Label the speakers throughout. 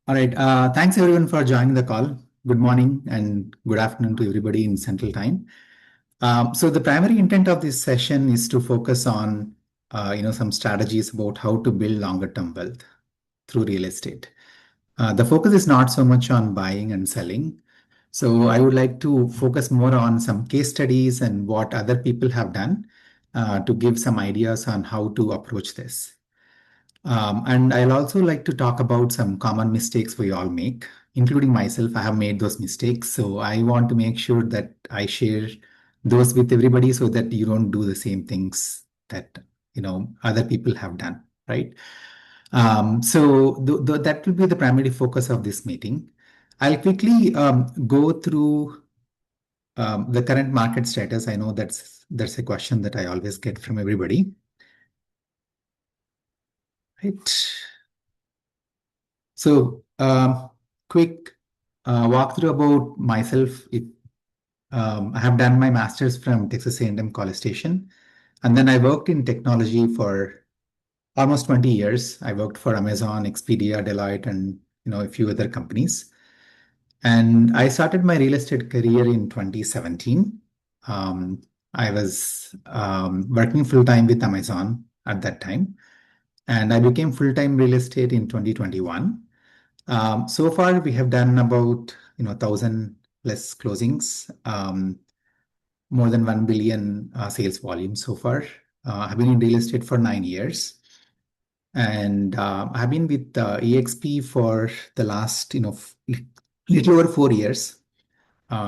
Speaker 1: All right. Thanks everyone for joining the call. Good morning and good afternoon to everybody in Central Time. So the primary intent of this session is to focus on, some strategies about how to build longer term wealth through real estate. The focus is not so much on buying and selling. So I would like to focus more on some case studies and what other people have done to give some ideas on how to approach this. And I'll also like to talk about some common mistakes we all make, including myself. I have made those mistakes. So I want to make sure that I share those with everybody so that you don't do the same things that other people have done, right? So that will be the primary focus of this meeting. I'll quickly go through the current market status. I know that's a question that I always get from everybody. Right. So, quick walkthrough about myself. I have done my master's from Texas A&M College Station, and then I worked in technology for almost 20 years. I worked for Amazon, Expedia, Deloitte, and a few other companies. And I started my real estate career in 2017. I was working full time with Amazon at that time, and I became full time real estate in 2021. So far, we have done about 1,000 plus closings, more than 1 billion sales volume so far. I've been in real estate for 9 years, and I've been with EXP for the last little over 4 years.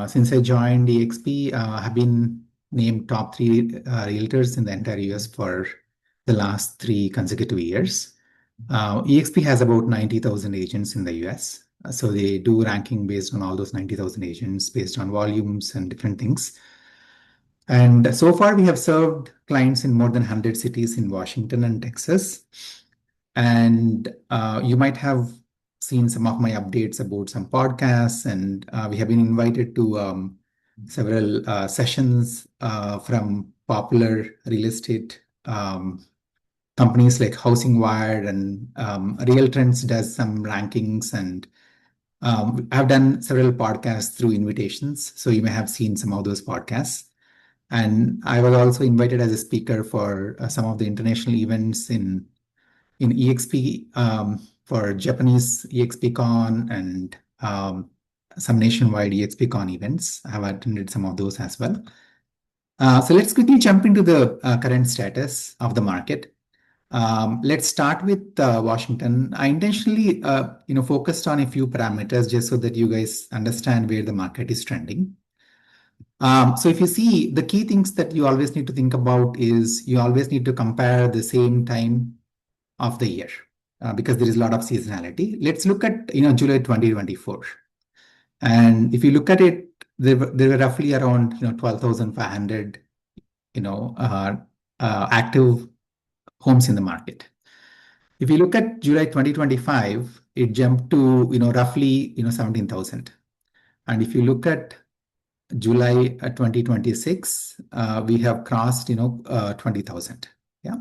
Speaker 1: Since I joined EXP, I've been named top three realtors in the entire US for the last 3 consecutive years. EXP has about 90,000 agents in the US. So they do ranking based on all those 90,000 agents based on volumes and different things. And so far, we have served clients in more than 100 cities in Washington and Texas. And you might have seen some of my updates about some podcasts, and we have been invited to several sessions from popular real estate companies like Housing Wire, and Real Trends does some rankings, and I've done several podcasts through invitations. So you may have seen some of those podcasts. And I was also invited as a speaker for some of the international events in EXP, for Japanese EXPCon and some nationwide EXPCon events. I have attended some of those as well. So let's quickly jump into the current status of the market. Let's start with Washington. I intentionally, focused on a few parameters just so that you guys understand where the market is trending. So if you see, the key things that you always need to think about is you always need to compare the same time of the year because there is a lot of seasonality. Let's look at July 2024, and if you look at it, there were roughly around 12,500 active homes in the market. If you look at July 2025, it jumped to roughly 17,000, and if you look at July 2026, we have crossed 20,000. Yeah.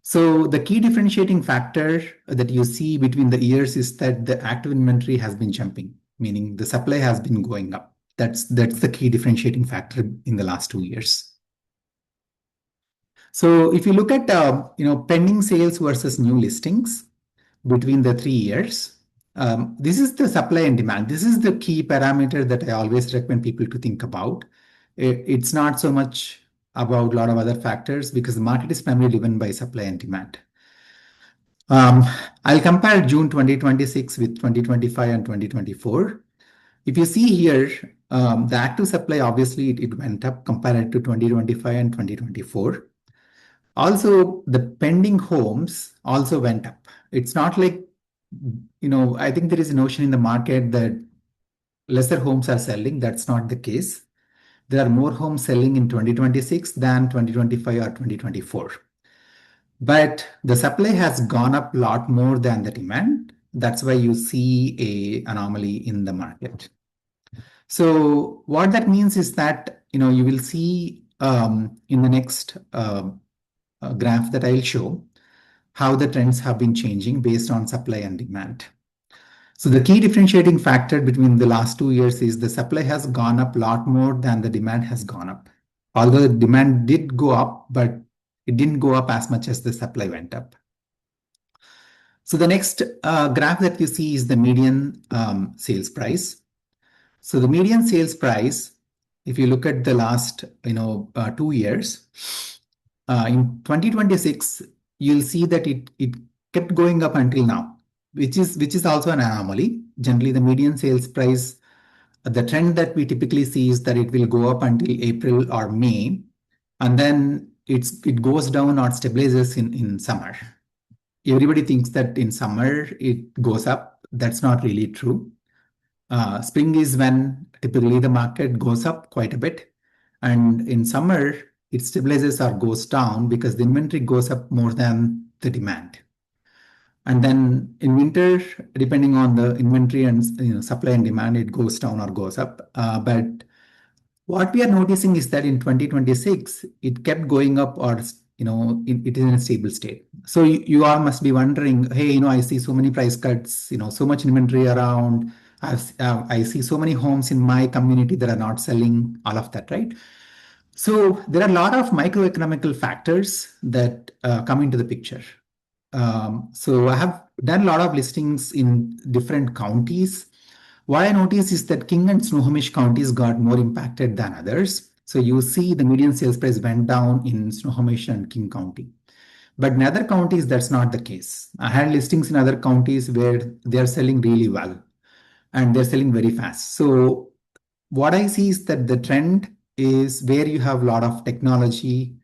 Speaker 1: So the key differentiating factor that you see between the years is that the active inventory has been jumping, meaning the supply has been going up. That's the key differentiating factor in the last 2 years. So if you look at pending sales versus new listings between the 3 years, this is the supply and demand. This is the key parameter that I always recommend people to think about. It's not so much about a lot of other factors because the market is primarily driven by supply and demand. I'll compare June 2026 with 2025 and 2024. If you see here, the active supply, obviously, it went up compared to 2025 and 2024. Also, the pending homes also went up. It's not like, I think there is a notion in the market that lesser homes are selling. That's not the case. There are more homes selling in 2026 than 2025 or 2024. But the supply has gone up a lot more than the demand. That's why you see an anomaly in the market. So what that means is that you will see in the next graph that I'll show how the trends have been changing based on supply and demand. So the key differentiating factor between the last 2 years is the supply has gone up a lot more than the demand has gone up. Although the demand did go up, but it didn't go up as much as the supply went up. So the next graph that you see is the median sales price. So the median sales price, if you look at the last 2 years, in 2026, you'll see that it kept going up until now, which is also an anomaly. Generally, the median sales price, the trend that we typically see is that it will go up until April or May, and then it goes down or stabilizes in summer. Everybody thinks that in summer it goes up. That's not really true. Spring is when typically the market goes up quite a bit, and in summer it stabilizes or goes down because the inventory goes up more than the demand. And then in winter, depending on the inventory and supply and demand, it goes down or goes up. But what we are noticing is that in 2026, it kept going up, or it is in a stable state. So you all must be wondering, hey, I see so many price cuts, so much inventory around. I see so many homes in my community that are not selling, all of that, right? So there are a lot of microeconomical factors that come into the picture. So I have done a lot of listings in different counties. What I noticed is that King and Snohomish counties got more impacted than others. So you see the median sales price went down in Snohomish and King County. But in other counties, that's not the case. I had listings in other counties where they're selling really well and they're selling very fast. So what I see is that the trend is where you have a lot of technology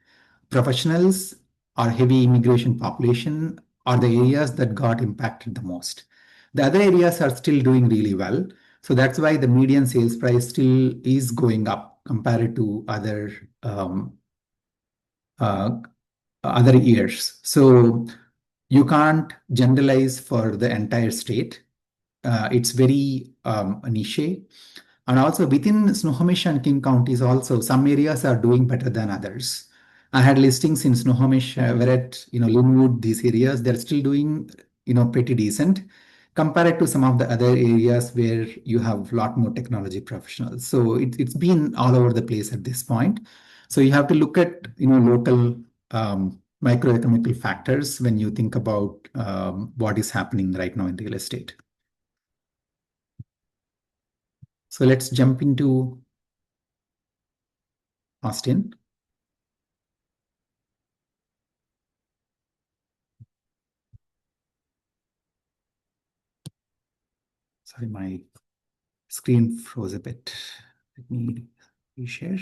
Speaker 1: professionals or heavy immigration population are the areas that got impacted the most. The other areas are still doing really well. So that's why the median sales price still is going up compared to other years. So you can't generalize for the entire state. It's very niche. And also within Snohomish and King counties also, some areas are doing better than others. I had listings in Snohomish, Verret, Linwood, these areas, they're still doing, pretty decent compared to some of the other areas where you have a lot more technology professionals. So it's been all over the place at this point. So you have to look at, local microeconomic factors when you think about what is happening right now in real estate. So let's jump into Austin. Sorry, my screen froze a bit. Let me reshare.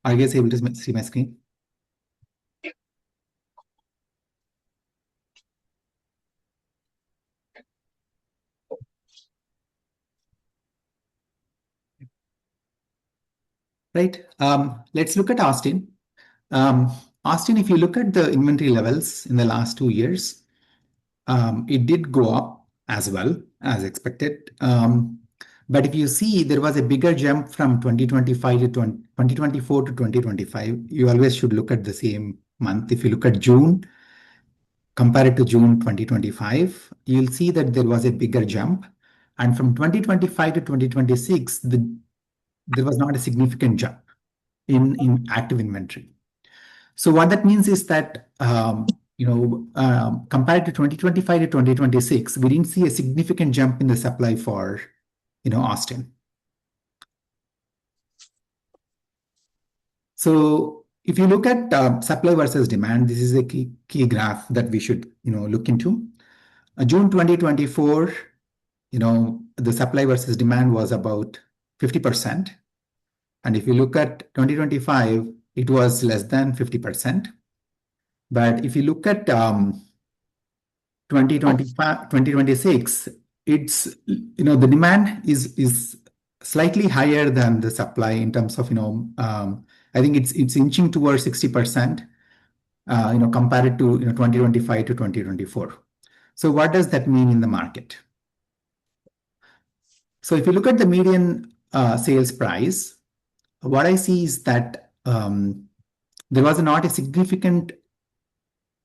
Speaker 1: Are you guys able to see my screen? Right. Let's look at Austin. Austin, if you look at the inventory levels in the last 2 years, it did go up as well as expected. But if you see, there was a bigger jump from 2025 to 2024 to 2025. You always should look at the same month. If you look at June, compared to June 2025, you'll see that there was a bigger jump. And from 2025 to 2026, there was not a significant jump in active inventory. So what that means is that compared to 2025 to 2026, we didn't see a significant jump in the supply for Austin. So if you look at supply versus demand, this is a key graph that we should look into. June 2024, the supply versus demand was about 50%. And if you look at 2025, it was less than 50%. But if you look at 2025, 2026, it's, the demand is slightly higher than the supply in terms of, I think it's inching towards 60%. compared to 2025 to 2024. So what does that mean in the market? So if you look at the median sales price, what I see is that there was not a significant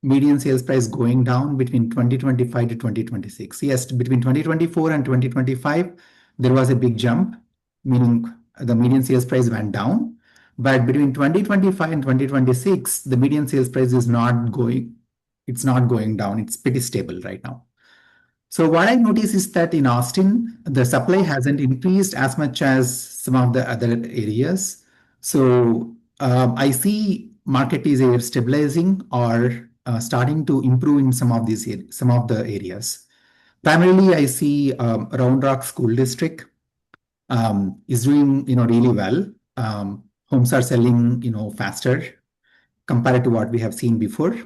Speaker 1: median sales price going down between 2025 to 2026. Yes, between 2024 and 2025, there was a big jump, meaning the median sales price went down. But between 2025 and 2026, the median sales price is not going, it's not going down. It's pretty stable right now. So what I notice is that in Austin, the supply hasn't increased as much as some of the other areas. So I see market is either stabilizing or starting to improve in some of the areas. Primarily, I see Round Rock School District is doing really well. Homes are selling faster compared to what we have seen before,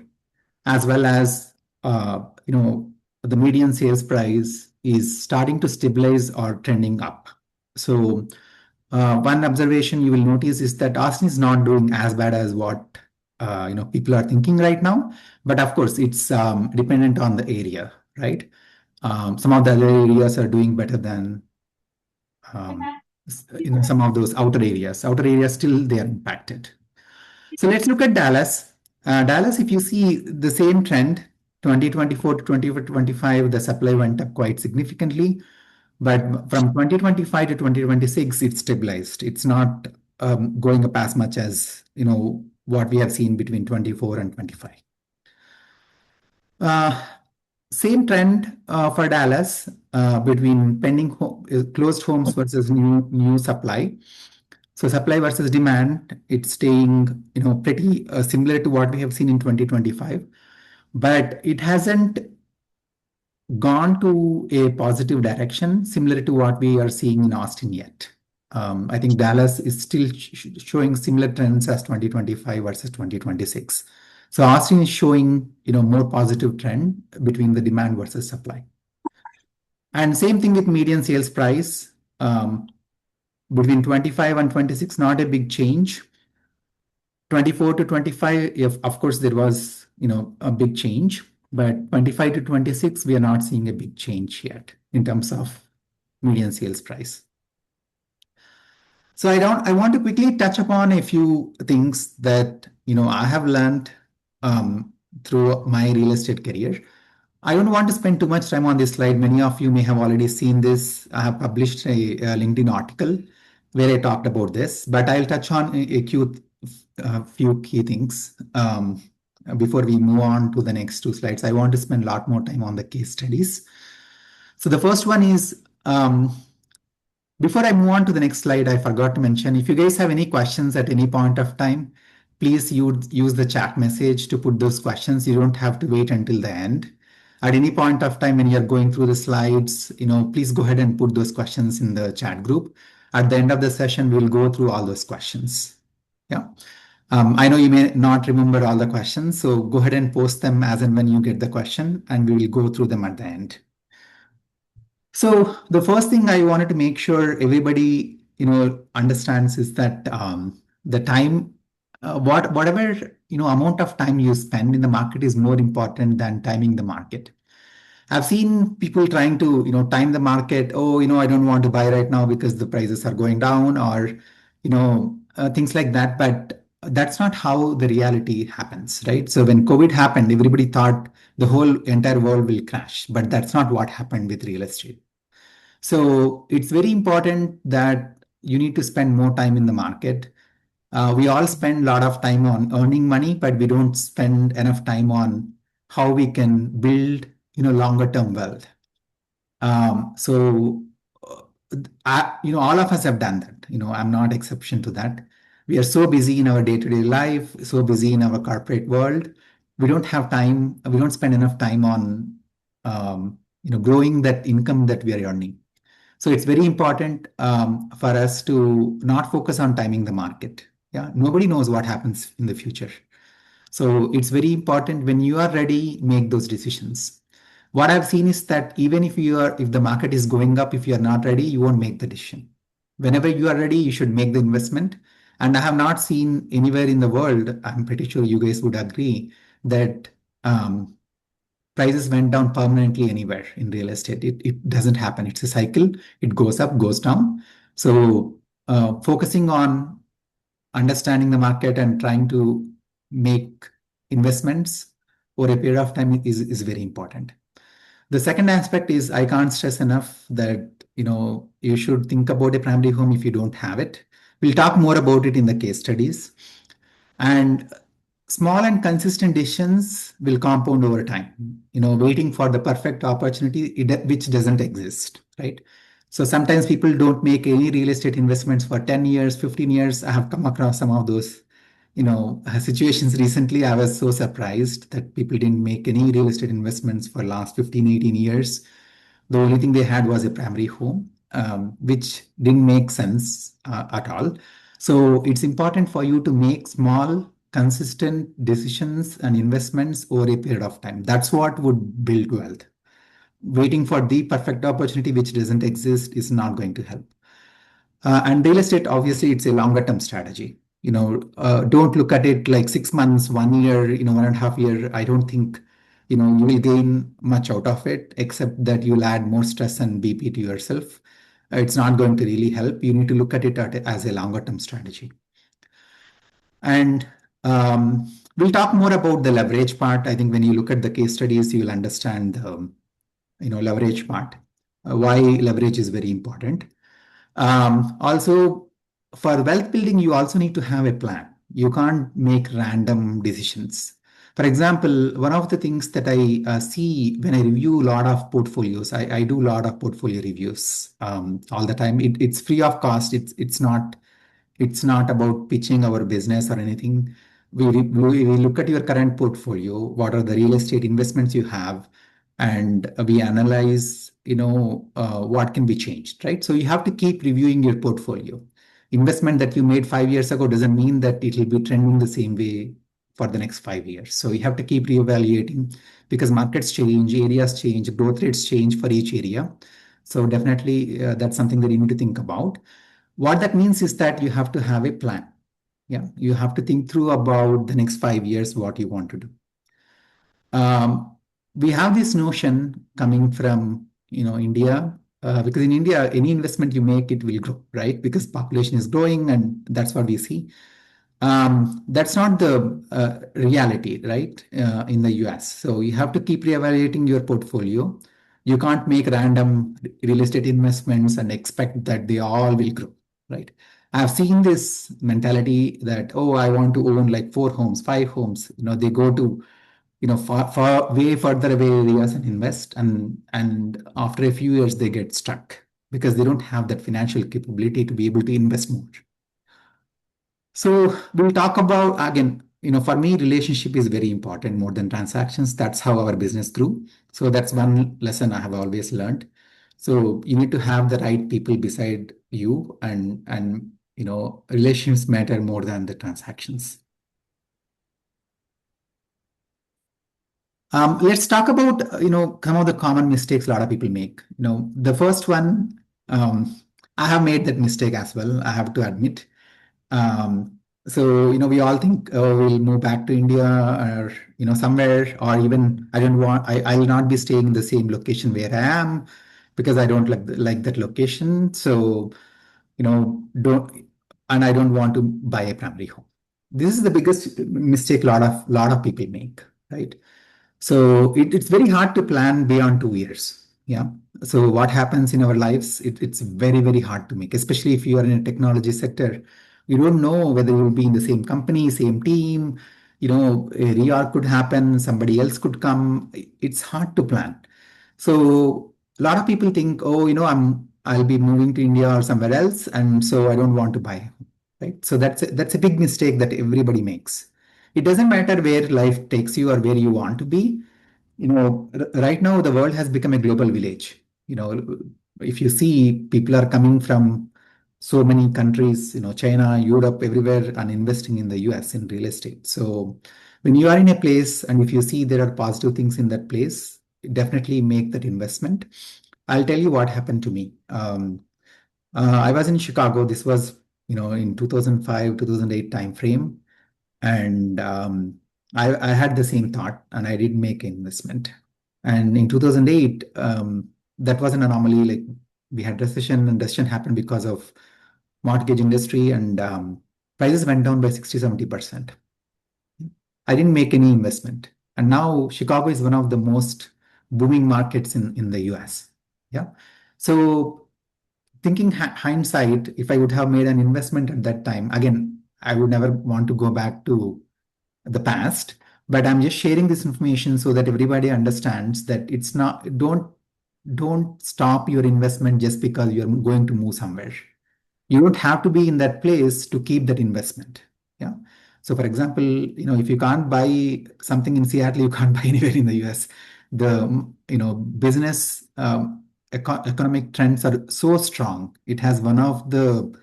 Speaker 1: as well as the median sales price is starting to stabilize or trending up. So one observation you will notice is that Austin is not doing as bad as what people are thinking right now. But of course, it's dependent on the area, right? Some of the other areas are doing better than some of those outer areas. Outer areas still they are impacted. So let's look at Dallas. Dallas, if you see the same trend, 2024 to 2025, the supply went up quite significantly. But from 2025 to 2026, it's stabilized. It's not going up as much as what we have seen between 24 and 25. Same trend for Dallas between closed homes versus new supply. So supply versus demand, it's staying pretty similar to what we have seen in 2025, but it hasn't gone to a positive direction similar to what we are seeing in Austin yet. I think Dallas is still showing similar trends as 2025 versus 2026. So Austin is showing more positive trend between the demand versus supply. And same thing with median sales price. Between 25 and 26, not a big change. 24 to 25, of course, there was a big change, but 25 to 26, we are not seeing a big change yet in terms of median sales price. So I want to quickly touch upon a few things that I have learned through my real estate career. I don't want to spend too much time on this slide. Many of you may have already seen this. I have published a LinkedIn article where I talked about this, but I'll touch on a few key things before we move on to the next two slides. I want to spend a lot more time on the case studies. So the first one is, before I move on to the next slide, I forgot to mention, if you guys have any questions at any point of time, please use the chat message to put those questions. You don't have to wait until the end. At any point of time when you're going through the slides, please go ahead and put those questions in the chat group. At the end of the session, we'll go through all those questions. Yeah. I know you may not remember all the questions, so go ahead and post them as and when you get the question, and we will go through them at the end. So the first thing I wanted to make sure everybody understands is that the time, whatever amount of time you spend in the market is more important than timing the market. I've seen people trying to time the market. Oh, I don't want to buy right now because the prices are going down, or things like that. But that's not how the reality happens, right? So when COVID happened, everybody thought the whole entire world will crash, but that's not what happened with real estate. So it's very important that you need to spend more time in the market. We all spend a lot of time on earning money, but we don't spend enough time on how we can build longer term wealth. So all of us have done that. I'm not exception to that. We are so busy in our day-to-day life, so busy in our corporate world. We don't have time. We don't spend enough time on growing that income that we are earning. So it's very important for us to not focus on timing the market. Yeah, nobody knows what happens in the future. So it's very important when you are ready, make those decisions. What I've seen is that even if the market is going up, if you are not ready, you won't make the decision. Whenever you are ready, you should make the investment. And I have not seen anywhere in the world, I'm pretty sure you guys would agree, that prices went down permanently anywhere in real estate. It doesn't happen. It's a cycle. It goes up, goes down. So focusing on understanding the market and trying to make investments over a period of time is very important. The second aspect is I can't stress enough that you should think about a primary home if you don't have it. We'll talk more about it in the case studies. And small and consistent decisions will compound over time. Waiting for the perfect opportunity which doesn't exist, right? So sometimes people don't make any real estate investments for 10 years, 15 years. I have come across some of those situations recently. I was so surprised that people didn't make any real estate investments for last 15, 18 years. The only thing they had was a primary home, which didn't make sense at all. So it's important for you to make small, consistent decisions and investments over a period of time. That's what would build wealth. Waiting for the perfect opportunity which doesn't exist is not going to help. And real estate, obviously, it's a longer term strategy. Don't look at it like 6 months, 1 year, 1.5 years. I don't think, you will gain much out of it, except that you'll add more stress and BP to yourself. It's not going to really help. You need to look at it as a longer term strategy. And we'll talk more about the leverage part. I think when you look at the case studies, you'll understand the, leverage part, why leverage is very important. Also, for wealth building, you also need to have a plan. You can't make random decisions. For example, one of the things that I see when I review a lot of portfolios, I do a lot of portfolio reviews all the time. It's free of cost. It's not about pitching our business or anything. We look at your current portfolio, what are the real estate investments you have, and we analyze, what can be changed, right? So you have to keep reviewing your portfolio. Investment that you made 5 years ago doesn't mean that it will be trending the same way for the next 5 years. So you have to keep reevaluating because markets change, areas change, growth rates change for each area. So definitely that's something that you need to think about. What that means is that you have to have a plan. Yeah, you have to think through about the next 5 years what you want to do. We have this notion coming from India, because in India any investment you make it will grow, right? Because population is growing and that's what we see. That's not the reality, right? In the US. So you have to keep reevaluating your portfolio. You can't make random real estate investments and expect that they all will grow, right? I've seen this mentality that, oh, I want to own like 4 homes, 5 homes. They go to far way further away areas and invest, and after a few years they get stuck because they don't have that financial capability to be able to invest more. So we'll talk about, again, for me, relationship is very important more than transactions. That's how our business grew. So that's one lesson I have always learned. So you need to have the right people beside you, and relationships matter more than the transactions. Let's talk about some of the common mistakes a lot of people make. The first one, I have made that mistake as well, I have to admit. So we all think, oh, we'll move back to India or somewhere, or even I'll not be staying in the same location where I am because I don't like that location. So don't and I don't want to buy a primary home. This is the biggest mistake a lot of people make, right? So it's very hard to plan beyond 2 years. Yeah. So what happens in our lives, it's very, very hard to make, especially if you are in a technology sector. You don't know whether you'll be in the same company, same team, a reorg could happen, somebody else could come. It's hard to plan. So a lot of people think, oh, I'll be moving to India or somewhere else, and so I don't want to buy, right? So that's a big mistake that everybody makes. It doesn't matter where life takes you or where you want to be. Right now the world has become a global village. If you see, people are coming from so many countries, China, Europe, everywhere, and investing in the US in real estate. So when you are in a place and if you see there are positive things in that place, definitely make that investment. I'll tell you what happened to me. I was in Chicago. This was in 2005, 2008 timeframe. And I had the same thought and I did make an investment. And in 2008, that was an anomaly. Like we had recession and recession happened because of mortgage industry and prices went down by 60, 70%. I didn't make any investment. And now Chicago is one of the most booming markets in the US. Yeah. So thinking hindsight, if I would have made an investment at that time, again, I would never want to go back to the past, but I'm just sharing this information so that everybody understands that it's not, don't stop your investment just because you're going to move somewhere. You don't have to be in that place to keep that investment. Yeah. So for example, if you can't buy something in Seattle, you can't buy anywhere in the US. The, business economic trends are so strong. It has one of the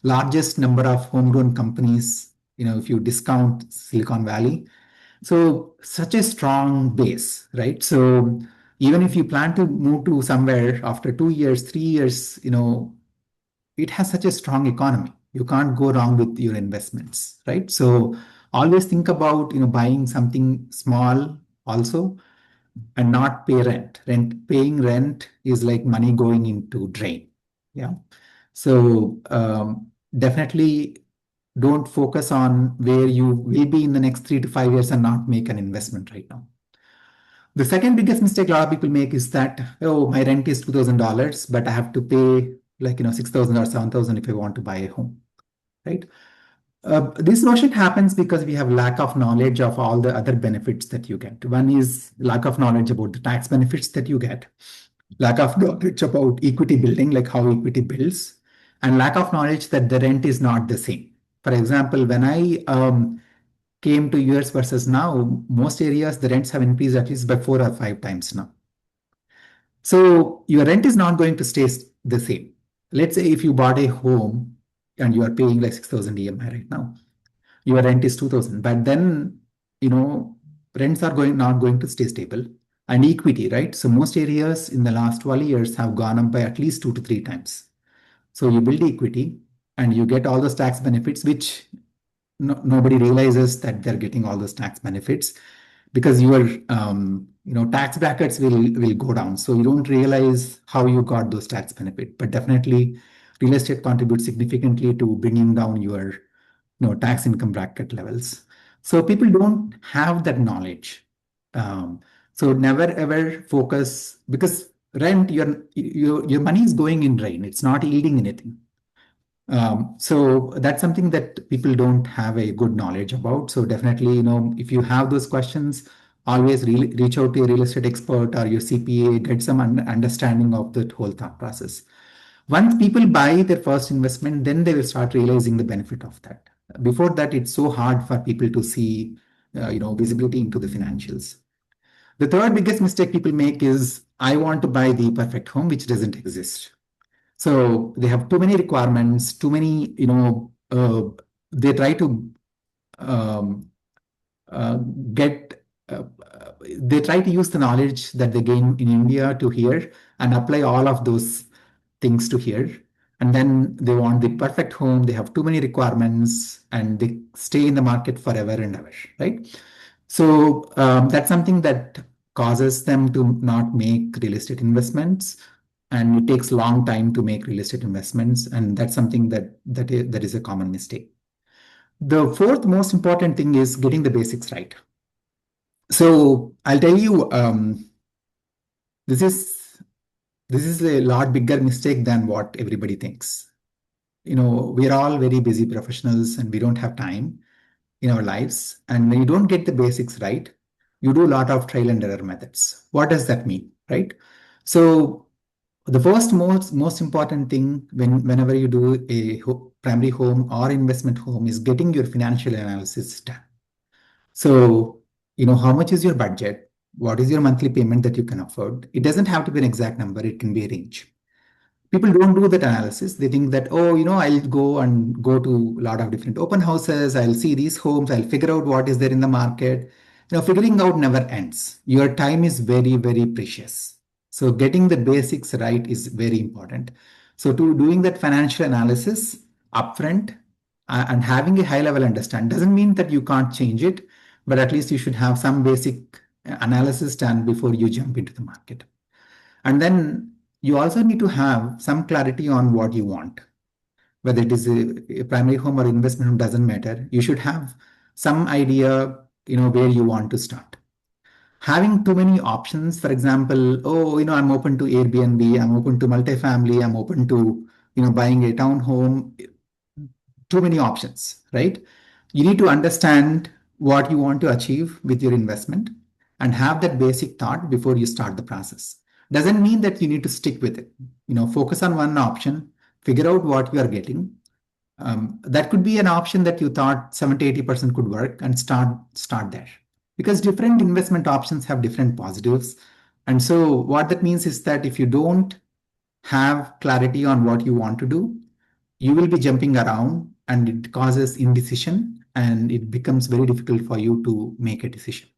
Speaker 1: largest number of homegrown companies, if you discount Silicon Valley. So such a strong base, right? So even if you plan to move to somewhere after 2 years, 3 years, it has such a strong economy. You can't go wrong with your investments, right? So always think about, buying something small also and not pay rent. Paying rent is like money going into drain. Yeah. So definitely don't focus on where you will be in the next 3 to 5 years and not make an investment right now. The second biggest mistake a lot of people make is that, oh, my rent is $2,000, but I have to pay like, 6,000 or 7,000 if I want to buy a home, right? This notion happens because we have lack of knowledge of all the other benefits that you get. One is lack of knowledge about the tax benefits that you get, lack of knowledge about equity building, like how equity builds, and lack of knowledge that the rent is not the same. For example, when I came to US versus now, most areas the rents have increased at least by 4 or 5 times now. So your rent is not going to stay the same. Let's say if you bought a home and you are paying like 6,000 EMI right now, your rent is 2,000, but then rents are not going to stay stable. And equity, right? So most areas in the last 12 years have gone up by at least 2 to 3 times. So you build equity and you get all those tax benefits, which nobody realizes that they're getting all those tax benefits because your tax brackets will go down. So you don't realize how you got those tax benefit. But definitely, real estate contributes significantly to bringing down your tax income bracket levels. So people don't have that knowledge. So never ever focus because rent your money is going in rain. It's not yielding anything. So that's something that people don't have a good knowledge about. So definitely, if you have those questions, always reach out to your real estate expert or your CPA, get some understanding of the whole thought process. Once people buy their first investment, then they will start realizing the benefit of that. Before that, it's so hard for people to see, visibility into the financials. The third biggest mistake people make is I want to buy the perfect home, which doesn't exist. So they have too many requirements, too many, they try to um, uh, get, they try to use the knowledge that they gain in India to here and apply all of those things to here. And then they want the perfect home. They have too many requirements and they stay in the market forever and ever, right? So that's something that causes them to not make real estate investments, and it takes long time to make real estate investments, and that's something that is a common mistake. The fourth most important thing is getting the basics right. So I'll tell you, this is a lot bigger mistake than what everybody thinks. We're all very busy professionals and we don't have time in our lives. And when you don't get the basics right, you do a lot of trial and error methods. What does that mean, right? So the first most important thing whenever you do a primary home or investment home is getting your financial analysis done. So, how much is your budget? What is your monthly payment that you can afford? It doesn't have to be an exact number. It can be a range. People don't do that analysis. They think that, oh, I'll go to a lot of different open houses. I'll see these homes. I'll figure out what is there in the market. Figuring out never ends. Your time is very, very precious. So getting the basics right is very important. So to doing that financial analysis, upfront and having a high level understanding. Doesn't mean that you can't change it, but at least you should have some basic analysis done before you jump into the market. And then you also need to have some clarity on what you want. Whether it is a primary home or investment home, doesn't matter. You should have some idea, where you want to start. Having too many options, for example, I'm open to Airbnb, I'm open to multifamily, I'm open to, buying a townhome, too many options, right? You need to understand what you want to achieve with your investment and have that basic thought before you start the process. Doesn't mean that you need to stick with it. Focus on one option, figure out what you are getting. That could be an option that you thought 70-80% could work, and start there. Because different investment options have different positives. And so what that means is that if you don't have clarity on what you want to do, you will be jumping around and it causes indecision, and it becomes very difficult for you to make a decision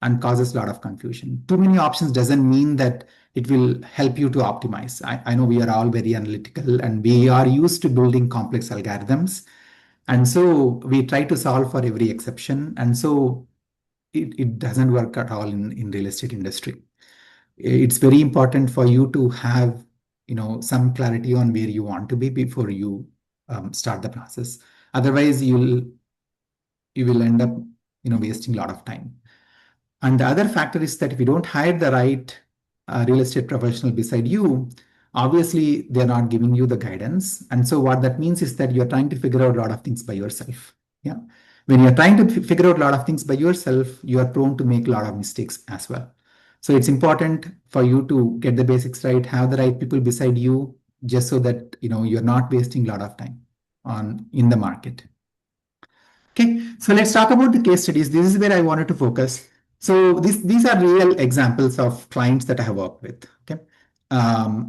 Speaker 1: and causes a lot of confusion. Too many options doesn't mean that it will help you to optimize. I know we are all very analytical and we are used to building complex algorithms. And so we try to solve for every exception. And so it doesn't work at all in real estate industry. It's very important for you to have some clarity on where you want to be before you start the process. Otherwise, you will end up wasting a lot of time. And the other factor is that if you don't hire the right real estate professional beside you, obviously they're not giving you the guidance. And so what that means is that you're trying to figure out a lot of things by yourself. Yeah. When you're trying to figure out a lot of things by yourself, you are prone to make a lot of mistakes as well. So it's important for you to get the basics right, have the right people beside you, just so that you're not wasting a lot of time in the market. Okay, so let's talk about the case studies. This is where I wanted to focus. So these are real examples of clients that I have worked with. Okay,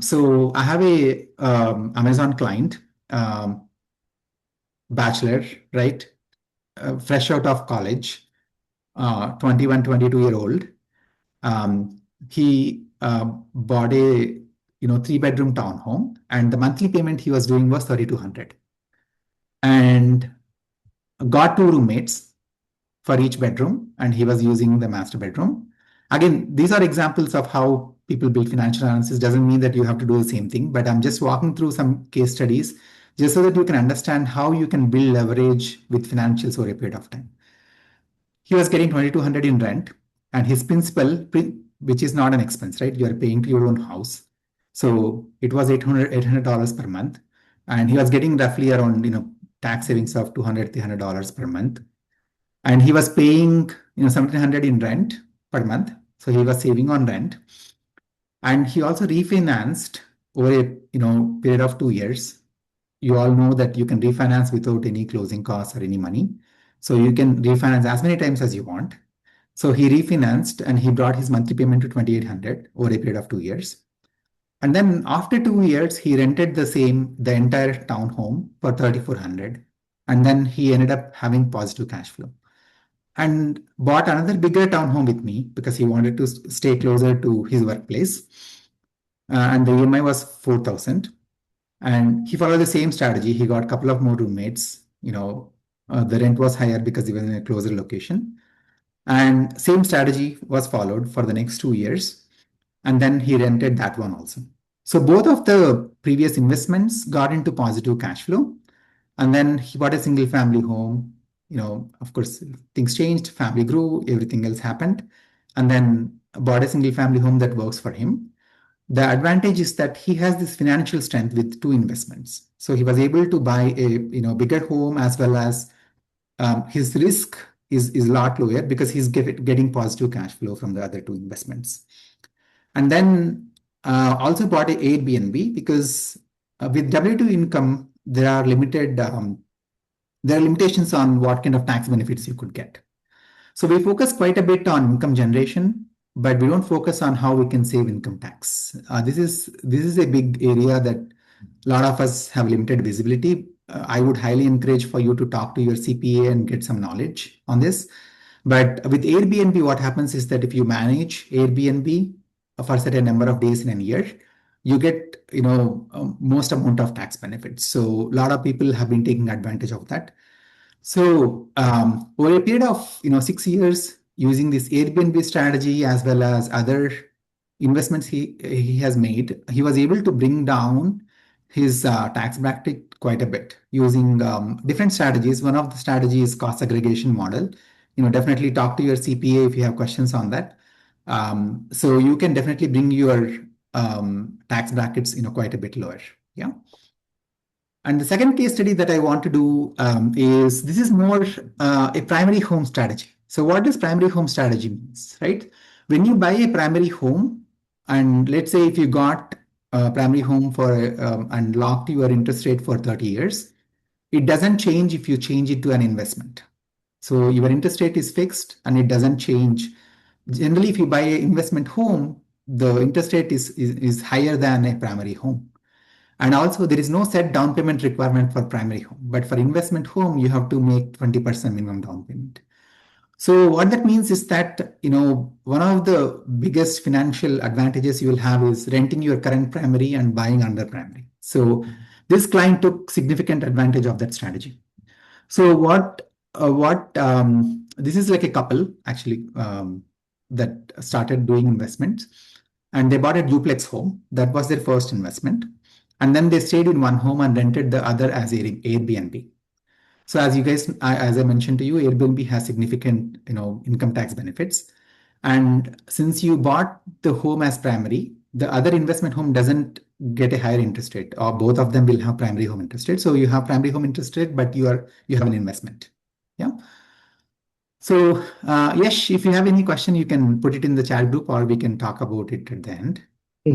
Speaker 1: so I have a Amazon client, bachelor, right, fresh out of college, 21, 22-year-old. He bought a 3-bedroom townhome, and the monthly payment he was doing was 3,200, and got 2 roommates for each bedroom, and he was using the master bedroom. Again, these are examples of how people build financial analysis. Doesn't mean that you have to do the same thing, but I'm just walking through some case studies just so that you can understand how you can build leverage with financials over a period of time. He was getting 2,200 in rent, and his principal, which is not an expense, right? You are paying to your own house. So it was $800 per month, and he was getting roughly around tax savings of $200, $300 per month. And he was paying 1,700 in rent per month. So he was saving on rent. And he also refinanced over a period of 2 years. You all know that you can refinance without any closing costs or any money. So you can refinance as many times as you want. So he refinanced and he brought his monthly payment to 2,800 over a period of 2 years. And then after 2 years, he rented the entire townhome for 3,400. And then he ended up having positive cash flow and bought another bigger townhome with me because he wanted to stay closer to his workplace. And the EMI was 4,000. And he followed the same strategy. He got a couple of more roommates. The rent was higher because he was in a closer location. And same strategy was followed for the next 2 years. And then he rented that one also. So both of the previous investments got into positive cash flow. And then he bought a single family home. Of course, things changed, family grew, everything else happened. And then bought a single family home that works for him. The advantage is that he has this financial strength with 2 investments. So he was able to buy a bigger home, as well as his risk is a lot lower because he's getting positive cash flow from the other 2 investments. And then also bought a Airbnb because with W2 income, there are limitations on what kind of tax benefits you could get. So we focus quite a bit on income generation, but we don't focus on how we can save income tax. This is a big area that a lot of us have limited visibility. I would highly encourage for you to talk to your CPA and get some knowledge on this. But with Airbnb, what happens is that if you manage Airbnb for a certain number of days in a year, you get, most amount of tax benefits. So a lot of people have been taking advantage of that. So over a period of 6 years, using this Airbnb strategy as well as other investments he has made, he was able to bring down his tax bracket quite a bit using different strategies. One of the strategies is cost segregation model. Definitely talk to your CPA if you have questions on that. So you can definitely bring your tax brackets quite a bit lower. Yeah. And the second case study that I want to do is this is more a primary home strategy. So what does primary home strategy means, right? When you buy a primary home, and let's say if you got a primary home for and locked your interest rate for 30 years, it doesn't change if you change it to an investment. So your interest rate is fixed and it doesn't change. Generally, if you buy an investment home, the interest rate is higher than a primary home. And also, there is no set down payment requirement for primary home. But for investment home, you have to make 20% minimum down payment. So what that means is that, one of the biggest financial advantages you will have is renting your current primary and buying under primary. So this client took significant advantage of that strategy. So this is like a couple actually that started doing investments, and they bought a duplex home. That was their first investment. And then they stayed in one home and rented the other as Airbnb. So as you guys, as I mentioned to you, Airbnb has significant, income tax benefits. And since you bought the home as primary, the other investment home doesn't get a higher interest rate, or both of them will have primary home interest rate. So you have primary home interest rate, but you have an investment. Yeah. So Yash, if you have any question, you can put it in the chat group, or we can talk about it at the end.
Speaker 2: Hey,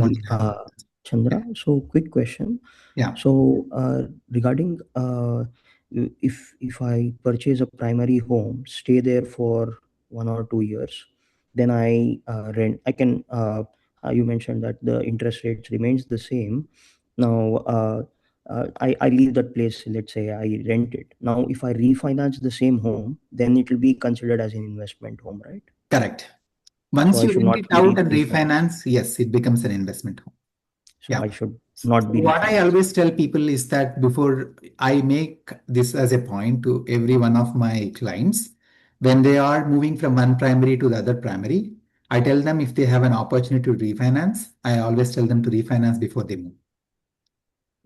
Speaker 2: Chandra, so quick question.
Speaker 1: Yeah.
Speaker 2: So, regarding if I purchase a primary home, stay there for 1 or 2 years, then I rent. I can. You mentioned that the interest rate remains the same. Now, I leave that place. Let's say I rent it. Now, if I refinance the same home, then it will be considered as an investment home, right?
Speaker 1: Correct.
Speaker 2: So
Speaker 1: Once
Speaker 2: I
Speaker 1: you
Speaker 2: should
Speaker 1: rent it
Speaker 2: not be
Speaker 1: out and
Speaker 2: refinanced.
Speaker 1: refinance, yes, it becomes an investment home.
Speaker 2: So
Speaker 1: Yeah.
Speaker 2: I should not
Speaker 1: So
Speaker 2: be
Speaker 1: what I
Speaker 2: refinanced.
Speaker 1: always tell people is that before I make this as a point to every one of my clients, when they are moving from one primary to the other primary, I tell them if they have an opportunity to refinance, I always tell them to refinance before they move.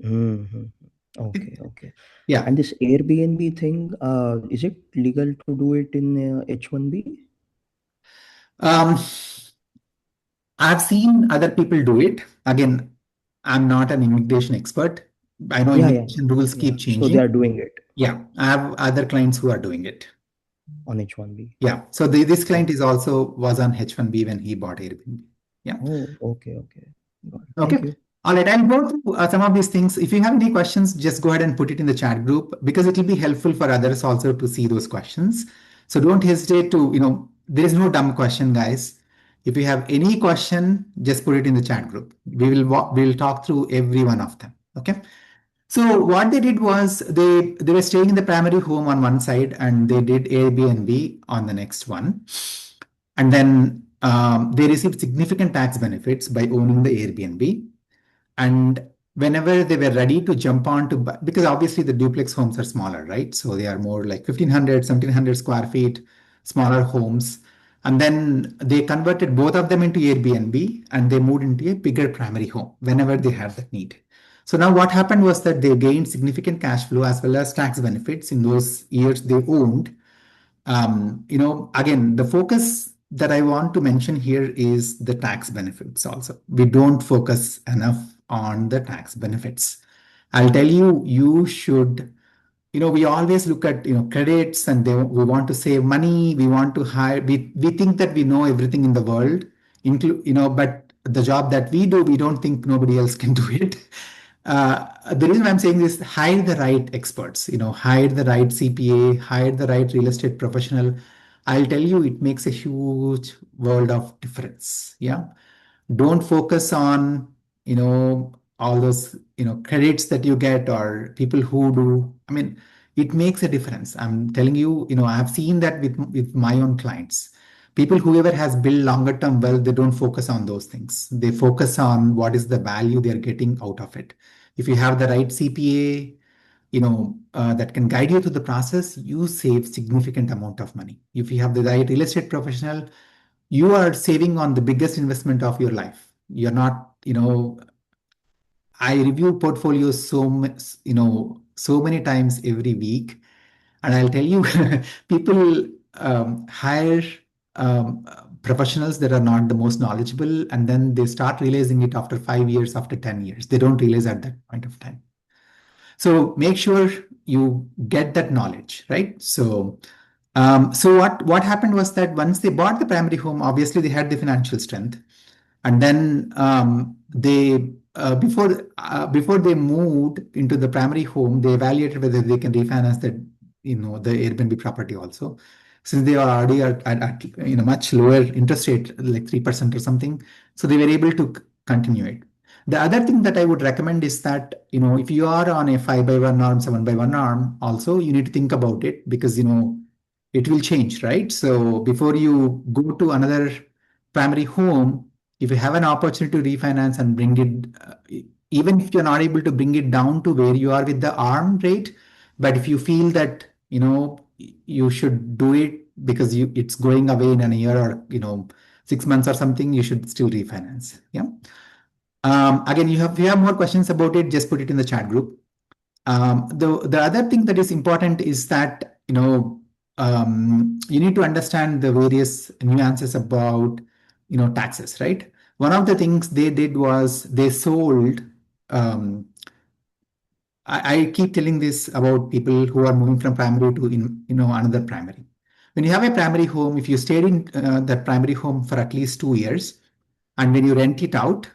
Speaker 2: Mm-hmm.
Speaker 1: Okay.
Speaker 2: Okay, okay.
Speaker 1: Yeah.
Speaker 2: And this Airbnb thing, is it legal to do it in H1B?
Speaker 1: Um, I've seen other people do it. Again, I'm not an immigration expert. I know
Speaker 2: Yeah, yeah,
Speaker 1: immigration rules
Speaker 2: yeah.
Speaker 1: keep
Speaker 2: So they
Speaker 1: changing.
Speaker 2: are doing it
Speaker 1: Yeah, I have other clients who are doing it.
Speaker 2: on H1B.
Speaker 1: Yeah. So this client
Speaker 2: Oh,
Speaker 1: is also was on H1B when he bought Airbnb. Yeah.
Speaker 2: oh, okay, okay. Got it. Thank
Speaker 1: Okay.
Speaker 2: you.
Speaker 1: All right. I'll go through some of these things. If you have any questions, just go ahead and put it in the chat group because it will be helpful for others also to see those questions. So don't hesitate to, there is no dumb question, guys. If you have any question, just put it in the chat group. We'll talk through every one of them. Okay. So what they did was they were staying in the primary home on one side and they did Airbnb on the next one. And then they received significant tax benefits by owning the Airbnb. And whenever they were ready to jump on to, because obviously the duplex homes are smaller, right? So they are more like 1500, 1700 square feet, smaller homes. And then they converted both of them into Airbnb and they moved into a bigger primary home whenever they had that need. So now what happened was that they gained significant cash flow as well as tax benefits in those years they owned. Again, the focus that I want to mention here is the tax benefits also. We don't focus enough on the tax benefits. I'll tell you, you should, we always look at, credits and we want to save money. We want to hire, we think that we know everything in the world, but the job that we do, we don't think nobody else can do it. The reason I'm saying this, hire the right experts, hire the right CPA, hire the right real estate professional. I'll tell you, it makes a huge world of difference. Yeah. Don't focus on, all those, credits that you get or people who do. I mean, it makes a difference. I'm telling you, I've seen that with my own clients. people, whoever has built longer term wealth, they don't focus on those things. They focus on what is the value they're getting out of it. If you have the right CPA, that can guide you through the process, you save significant amount of money. If you have the right real estate professional, you are saving on the biggest investment of your life. You're not, I review portfolios so many times every week, and I'll tell you, people hire professionals that are not the most knowledgeable, and then they start realizing it after 5 years, after 10 years. They don't realize at that point of time. So make sure you get that knowledge, right? So what happened was that once they bought the primary home, obviously they had the financial strength, and then they before they moved into the primary home, they evaluated whether they can refinance the Airbnb property also, since they are already at much lower interest rate, like 3% or something. So they were able to continue it. The other thing that I would recommend is that, if you are on a 5/1 norm, 7/1 norm, also you need to think about it, because, it will change, right? So before you go to another primary home, if you have an opportunity to refinance and bring it, even if you're not able to bring it down to where you are with the ARM rate, but if you feel that, you should do it because it's going away in a year or, 6 months or something, you should still refinance. Yeah. Again, if you have more questions about it, just put it in the chat group. The other thing that is important is that, you need to understand the various nuances about, taxes, right? One of the things they did was they sold. I keep telling this about people who are moving from primary to another primary. When you have a primary home, if you stayed in that primary home for at least 2 years, and when you rent it out,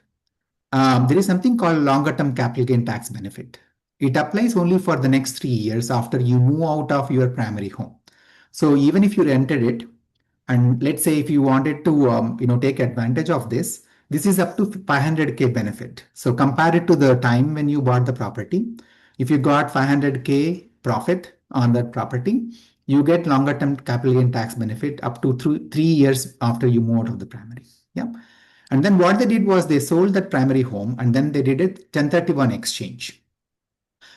Speaker 1: there is something called longer term capital gain tax benefit. It applies only for the next 3 years after you move out of your primary home. So even if you rented it, and let's say if you wanted to take advantage of this, this is up to 500K benefit. So compare it to the time when you bought the property. If you got 500K profit on that property, you get longer term capital gain tax benefit up to 3 years after you move out of the primary. Yeah. And then what they did was they sold that primary home, and then they did a 1031 exchange.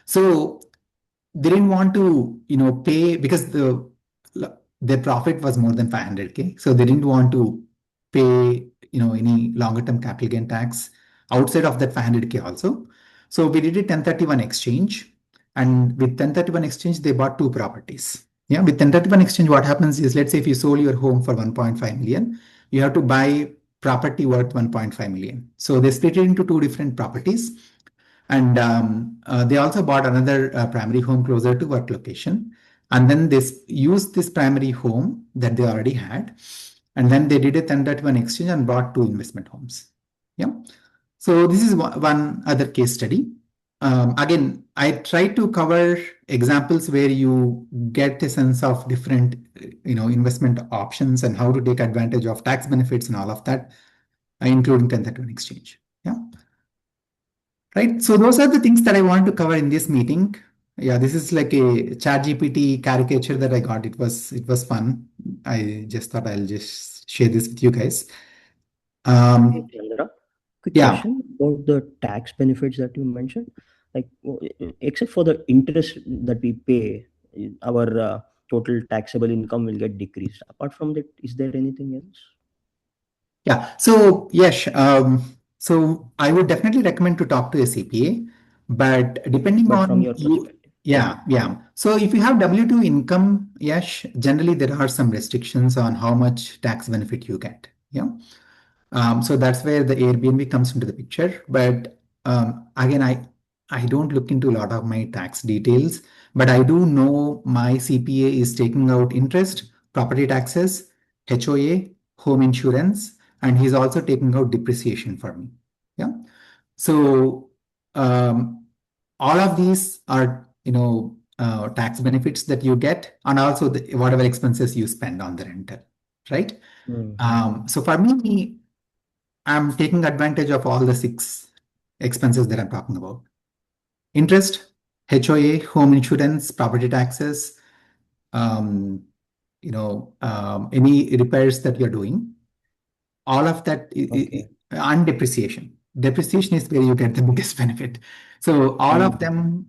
Speaker 1: So they didn't want to, pay, because their profit was more than 500K. So they didn't want to pay, any longer term capital gain tax outside of that 500K also. So we did a 1031 exchange, and with 1031 exchange, they bought two properties. Yeah, with 1031 exchange, what happens is, let's say if you sold your home for 1.5 million, you have to buy property worth 1.5 million. So they split it into two different properties. And they also bought another primary home closer to work location. And then they used this primary home that they already had. And then they did a 1031 exchange and bought two investment homes. Yeah. So this is one other case study. Again, I try to cover examples where you get a sense of different, investment options and how to take advantage of tax benefits and all of that, including 1031 exchange. Yeah. Right. So those are the things that I want to cover in this meeting. Yeah, this is like a ChatGPT caricature that I got. It was fun. I just thought I'll just share this with you guys.
Speaker 2: Chandra, quick
Speaker 1: Yeah.
Speaker 2: question about the tax benefits that you mentioned. Like, except for the interest that we pay, our total taxable income will get decreased. Apart from that, is there anything else?
Speaker 1: Yeah. So yes, so I would definitely recommend to talk to a CPA, but depending
Speaker 2: But from
Speaker 1: on
Speaker 2: your
Speaker 1: you,
Speaker 2: perspective,
Speaker 1: yeah. So if you have W-2 income, yes, generally there are some restrictions on how much tax benefit you get. Yeah. So that's where the Airbnb comes into the picture. But again, I don't look into a lot of my tax details, but I do know my CPA is taking out interest, property taxes, HOA, home insurance, and he's also taking out depreciation for me. Yeah. So all of these are, tax benefits that you get, and also whatever expenses you spend on the rental, right? So for me, I'm taking advantage of all the 6 expenses that I'm talking about: interest, HOA, home insurance, property taxes, any repairs that you're doing, all of that,
Speaker 2: Okay.
Speaker 1: and depreciation. Depreciation is where you get the biggest benefit. So all of them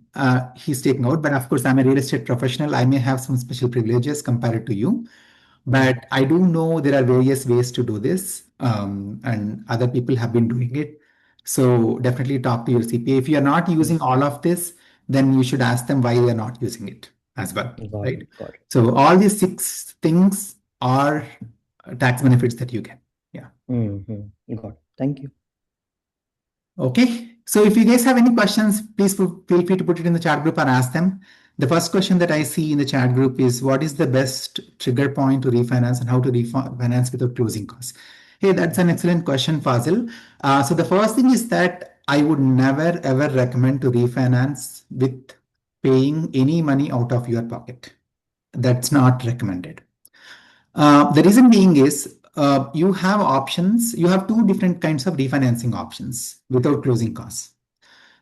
Speaker 1: he's taking out. But of course, I'm a real estate professional. I may have some special privileges compared to you. But I do know there are various ways to do this, and other people have been doing it. So definitely talk to your CPA. If you're not using
Speaker 2: Yes.
Speaker 1: all of this, then you should ask them why you're not using it as well,
Speaker 2: Got
Speaker 1: right?
Speaker 2: it. Got it.
Speaker 1: So all these 6 things are tax benefits that you get. Yeah.
Speaker 2: Got it. Thank you.
Speaker 1: Okay. So if you guys have any questions, please feel free to put it in the chat group and ask them. The first question that I see in the chat group is, what is the best trigger point to refinance and how to refinance without closing costs? Hey, that's an excellent question, Fazil. So the first thing is that I would never ever recommend to refinance with paying any money out of your pocket. That's not recommended. The reason being is you have options. You have 2 different kinds of refinancing options without closing costs.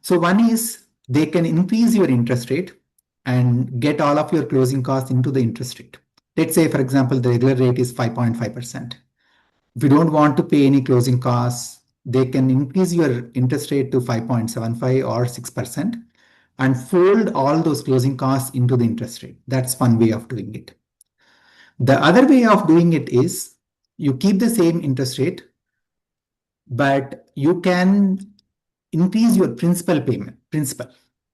Speaker 1: So one is they can increase your interest rate and get all of your closing costs into the interest rate. Let's say, for example, the regular rate is 5.5%. If you don't want to pay any closing costs, they can increase your interest rate to 5.75 or 6% and fold all those closing costs into the interest rate. That's one way of doing it. The other way of doing it is you keep the same interest rate, but you can increase your principal.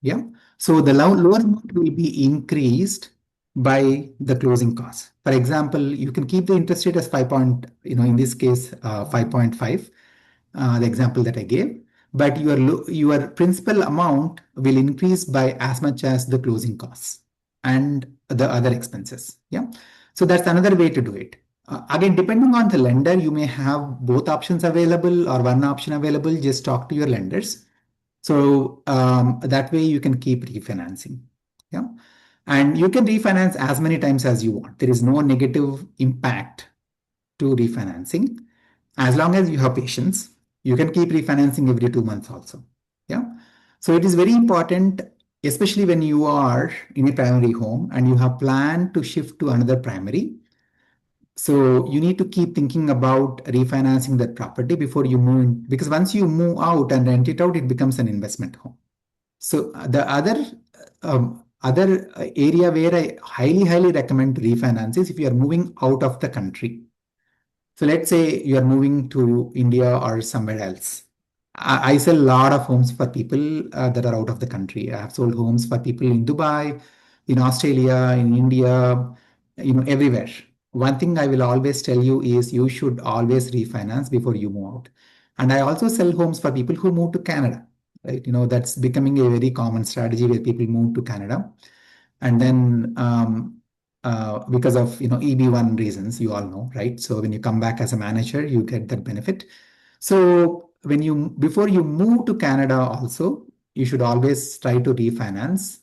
Speaker 1: Yeah. So the lower amount will be increased by the closing cost. For example, you can keep the interest rate as 5 point, in this case, 5.5, the example that I gave, but your principal amount will increase by as much as the closing costs and the other expenses. Yeah. So that's another way to do it. Again, depending on the lender, you may have both options available or one option available. Just talk to your lenders. So that way you can keep refinancing. Yeah. And you can refinance as many times as you want. There is no negative impact to refinancing. As long as you have patience, you can keep refinancing every 2 months also. Yeah. So it is very important, especially when you are in a primary home and you have planned to shift to another primary. So you need to keep thinking about refinancing that property before you move in, because once you move out and rent it out, it becomes an investment home. So the other area where I highly recommend to refinance is if you are moving out of the country. So let's say you are moving to India or somewhere else. I sell a lot of homes for people that are out of the country. I have sold homes for people in Dubai, in Australia, in India, everywhere. One thing I will always tell you is you should always refinance before you move out. And I also sell homes for people who move to Canada, right? That's becoming a very common strategy where people move to Canada. And then because of EB1 reasons, you all know, right? So when you come back as a manager, you get that benefit. So before you move to Canada also, you should always try to refinance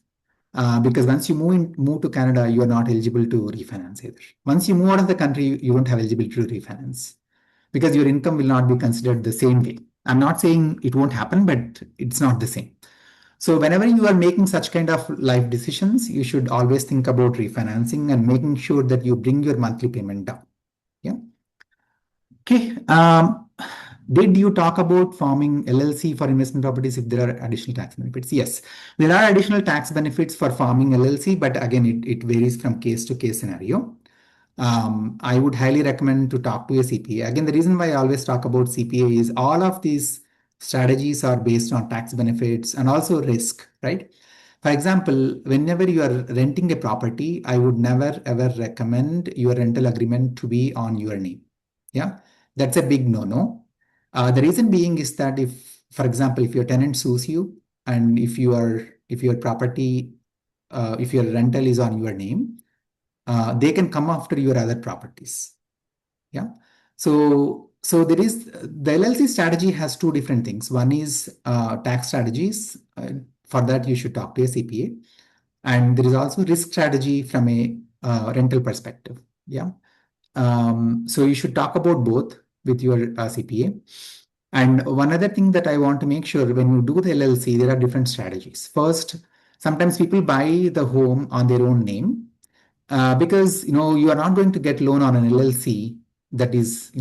Speaker 1: because once you move to Canada, you are not eligible to refinance either. Once you move out of the country, you don't have eligibility to refinance because your income will not be considered the same way. I'm not saying it won't happen, but it's not the same. So whenever you are making such kind of life decisions, you should always think about refinancing and making sure that you bring your monthly payment down. Yeah. Okay. Did you talk about forming LLC for investment properties if there are additional tax benefits? Yes, there are additional tax benefits for forming LLC, but again, it varies from case to case scenario. I would highly recommend to talk to a CPA. Again, the reason why I always talk about CPA is all of these strategies are based on tax benefits and also risk, right? For example, whenever you are renting a property, I would never ever recommend your rental agreement to be on your name. Yeah, that's a big no-no. The reason being is that if, for example, if your tenant sues you and if your property, if your rental is on your name, they can come after your other properties. Yeah. So there is the LLC strategy has 2 different things. One is tax strategies. For that, you should talk to a CPA. And there is also risk strategy from a rental perspective. Yeah. So you should talk about both with your CPA. And one other thing that I want to make sure when you do the LLC, there are different strategies. First, sometimes people buy the home on their own name. because you are not going to get loan on an LLC that is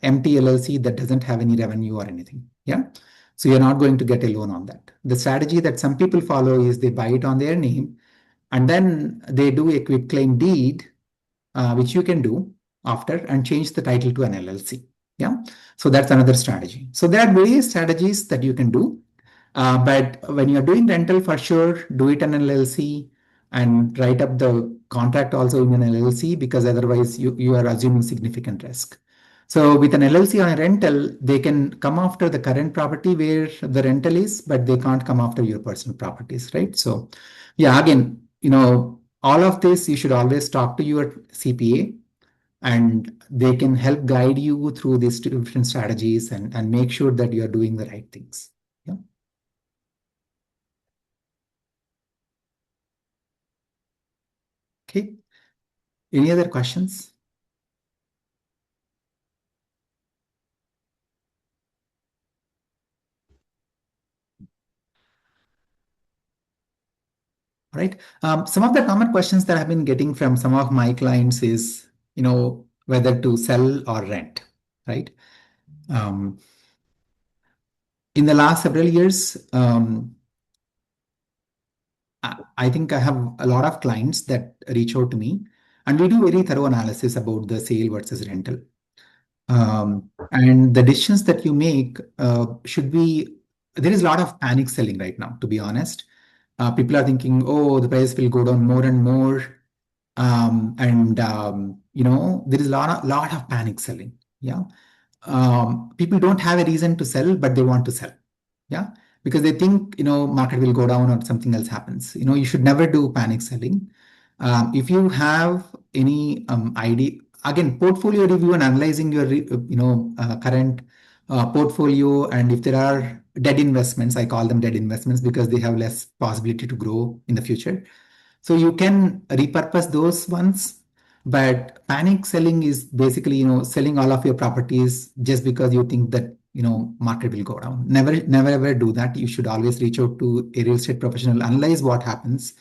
Speaker 1: empty LLC that doesn't have any revenue or anything. Yeah. So you're not going to get a loan on that. The strategy that some people follow is they buy it on their name and then they do a quick claim deed, which you can do after and change the title to an LLC. Yeah. So that's another strategy. So there are various strategies that you can do. But when you're doing rental, for sure, do it in an LLC and write up the contract also in an LLC, because otherwise you are assuming significant risk. So with an LLC on a rental, they can come after the current property where the rental is, but they can't come after your personal properties, right? So yeah, again, all of this, you should always talk to your CPA and they can help guide you through these different strategies and make sure that you are doing the right things. Yeah. Okay. Any other questions? Right. Some of the common questions that I've been getting from some of my clients is, whether to sell or rent, right? In the last several years, I think I have a lot of clients that reach out to me, and we do very thorough analysis about the sale versus rental. And the decisions that you make should be, there is a lot of panic selling right now, to be honest. People are thinking, oh, the price will go down more and more. There is a lot of panic selling. Yeah. People don't have a reason to sell, but they want to sell. Yeah. Because they think, market will go down or something else happens. You should never do panic selling. If you have any idea, again, portfolio review and analyzing your, current portfolio, and if there are dead investments, I call them dead investments because they have less possibility to grow in the future. So you can repurpose those ones, but panic selling is basically, selling all of your properties just because you think that, market will go down. Never ever do that. You should always reach out to a real estate professional, analyze what happens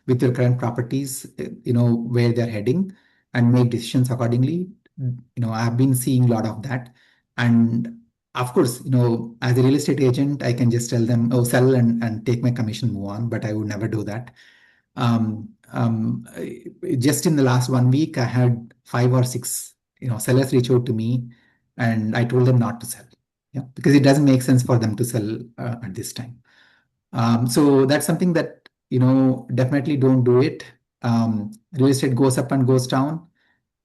Speaker 1: with your current properties, where they're heading, and make decisions accordingly. I've been seeing a lot of that. And of course, as a real estate agent, I can just tell them, oh, sell and take my commission, move on, but I would never do that. Just in the last 1 week, I had 5 or 6, sellers reach out to me, and I told them not to sell. Yeah, because it doesn't make sense for them to sell at this time. So that's something that, definitely don't do it. Real estate goes up and goes down.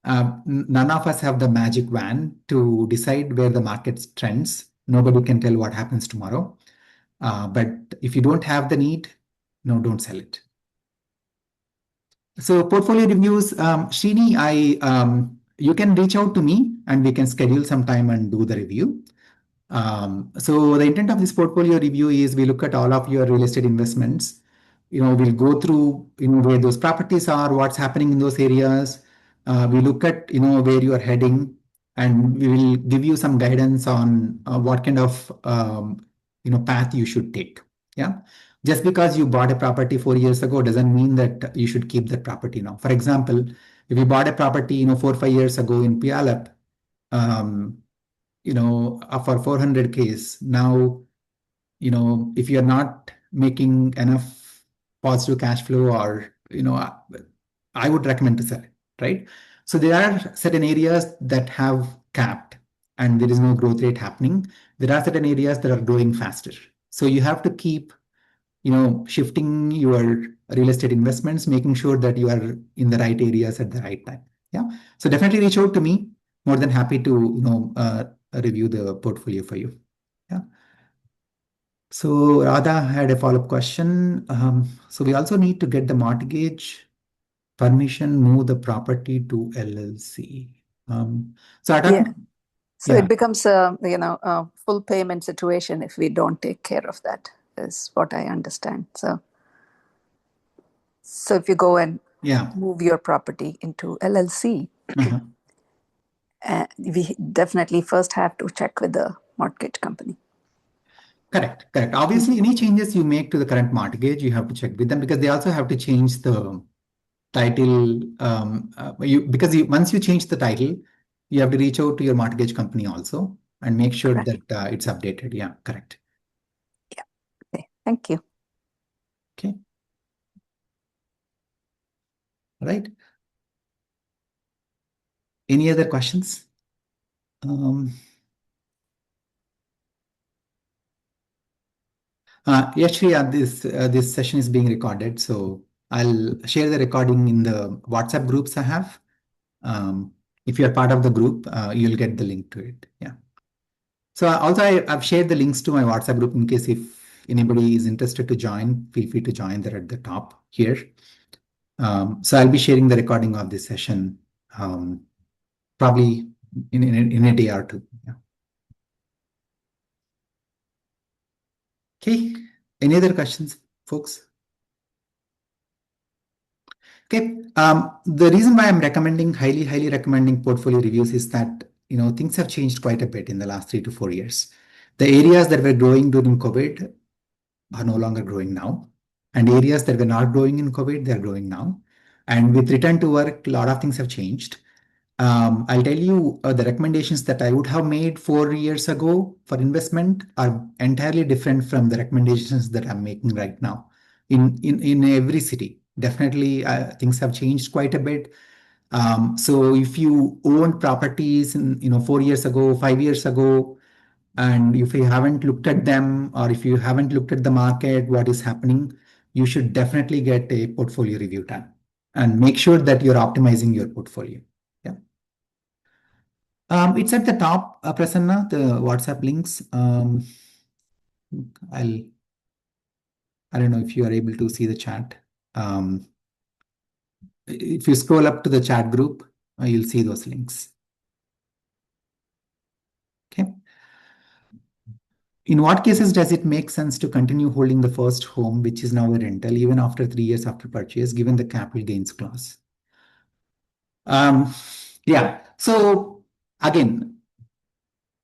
Speaker 1: None of us have the magic wand to decide where the market trends. Nobody can tell what happens tomorrow. But if you don't have the need, don't sell it. So portfolio reviews, Srini, you can reach out to me and we can schedule some time and do the review. So the intent of this portfolio review is we look at all of your real estate investments. We'll go through, where those properties are, what's happening in those areas. We look at, where you are heading, and we will give you some guidance on what kind of, path you should take. Yeah. Just because you bought a property 4 years ago doesn't mean that you should keep that property now. For example, if you bought a property, 4 or 5 years ago in 𝘃𝗶𝗃, for 400 Ks, now, if you're not making enough positive cash flow, or, I would recommend to sell it, right? So there are certain areas that have capped and there is no growth rate happening. There are certain areas that are growing faster. So you have to keep, shifting your real estate investments, making sure that you are in the right areas at the right time. Yeah. So definitely reach out to me. More than happy to, review the portfolio for you. Yeah. So Radha had a follow-up question. So we also need to get the mortgage permission, move the property to LLC. So Radha,
Speaker 3: Yeah. So
Speaker 1: yeah.
Speaker 3: it becomes a full payment situation if we don't take care of that, is what I understand. So if you go and move your property into LLC, we definitely first have to check with the mortgage company.
Speaker 1: Correct. Obviously, any changes you make to the current mortgage, you have to check with them, because they also have to change the title, because once you change the title, you have to reach out to your mortgage company also and make sure
Speaker 3: Correct.
Speaker 1: that it's updated. Yeah, correct.
Speaker 3: Yeah. Okay. Thank you.
Speaker 1: Okay. Right. Any other questions? Actually, this session is being recorded, so I'll share the recording in the WhatsApp groups I have. If you're part of the group, you'll get the link to it. Yeah. So also I've shared the links to my WhatsApp group in case if anybody is interested to join, feel free to join. They're at the top here. So I'll be sharing the recording of this session probably in a day or two. Yeah. Okay. Any other questions, folks? Okay. The reason why I'm recommending, highly recommending portfolio reviews is that, things have changed quite a bit in the last 3 to 4 years. The areas that were growing during COVID are no longer growing now. And areas that were not growing in COVID, they're growing now. And with return to work, a lot of things have changed. I'll tell you the recommendations that I would have made 4 years ago for investment are entirely different from the recommendations that I'm making right now in every city. Definitely, things have changed quite a bit. So if you own properties in 4 years ago, 5 years ago, and if you haven't looked at them or if you haven't looked at the market, what is happening, you should definitely get a portfolio review done and make sure that you're optimizing your portfolio. Yeah. It's at the top, Prasanna, the WhatsApp links. I don't know if you are able to see the chat. If you scroll up to the chat group, you'll see those links. Okay. In what cases does it make sense to continue holding the first home, which is now a rental, even after 3 years after purchase, given the capital gains clause? Yeah. So again,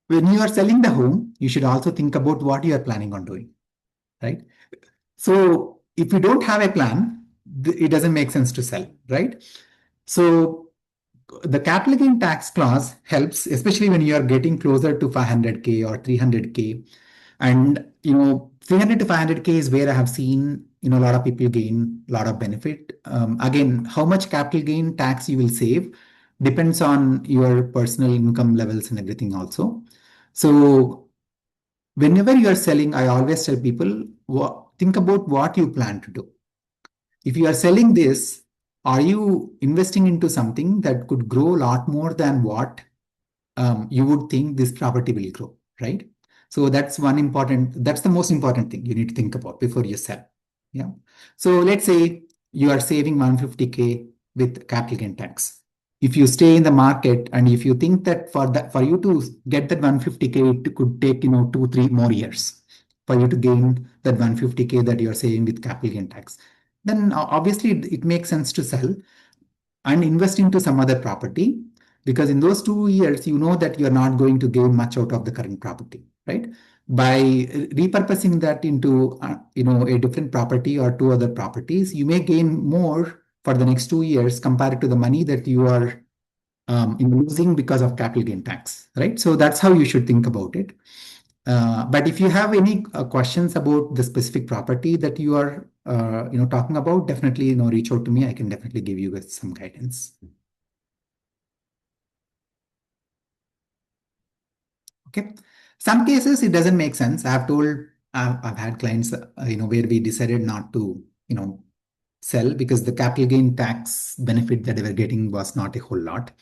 Speaker 1: when you are selling the home, you should also think about what you are planning on doing, right? So if you don't have a plan, it doesn't make sense to sell, right? So the capital gain tax clause helps, especially when you are getting closer to 500K or 300K. And 300 to 500K is where I have seen a lot of people gain a lot of benefit. Again, how much capital gain tax you will save depends on your personal income levels and everything also. So whenever you are selling, I always tell people, think about what you plan to do. If you are selling this, are you investing into something that could grow a lot more than what you would think this property will grow, right? So that's the most important thing you need to think about before you sell. Yeah. So let's say you are saving 150K with capital gain tax. If you stay in the market and if you think that for you to get that 150K, it could take 2-3 more years for you to gain that 150K that you're saving with capital gain tax, then obviously it makes sense to sell and invest into some other property, because in those 2 years, you know that you're not going to gain much out of the current property, right? By repurposing that into a different property or 2 other properties, you may gain more for the next 2 years compared to the money that you are losing because of capital gain tax, right? So that's how you should think about it. But if you have any questions about the specific property that you are talking about, definitely reach out to me. I can definitely give you guys some guidance. Okay. Some cases it doesn't make sense. I've had clients where we decided not to sell because the capital gain tax benefit that they were getting was not a whole lot.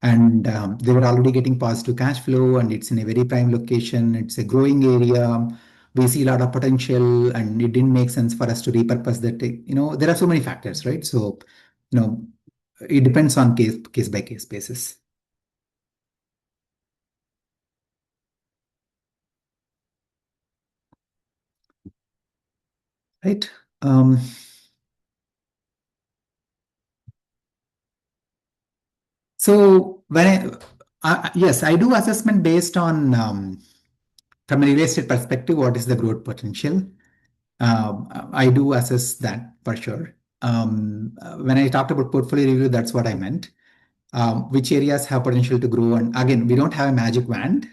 Speaker 1: And they were already getting positive cash flow, and it's in a very prime location. It's a growing area. We see a lot of potential, and it didn't make sense for us to repurpose that. There are so many factors, right? So, it depends on case by case basis. Right. So yes, I do assessment based on from a real estate perspective, what is the growth potential? I do assess that for sure. when I talked about portfolio review, that's what I meant. Which areas have potential to grow. And again, we don't have a magic wand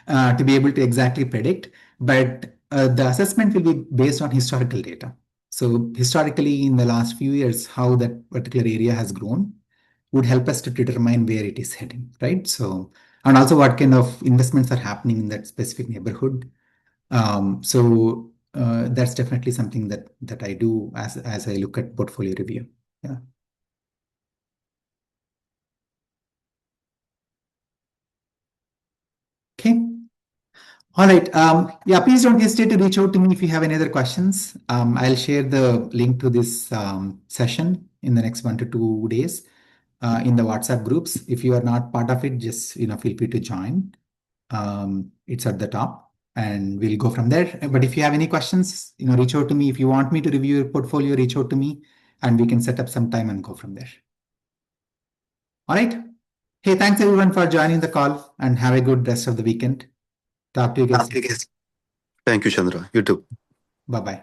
Speaker 1: to be able to exactly predict, but the assessment will be based on historical data. So historically, in the last few years, how that particular area has grown would help us to determine where it is heading, right? So, and also what kind of investments are happening in that specific neighborhood. That's definitely something that I do as I look at portfolio review. Yeah. Okay. All right. Yeah, please don't hesitate to reach out to me if you have any other questions. I'll share the link to this session in the next 1 to 2 days in the WhatsApp groups. If you are not part of it, just feel free to join. It's at the top, and we'll go from there. But if you have any questions, reach out to me. If you want me to review your portfolio, reach out to me, and we can set up some time and go from there. All right. Hey, thanks everyone for joining the call, and have a good rest of the weekend. Talk to you guys.
Speaker 4: Thank you, Chandra. You too.
Speaker 1: Bye-bye.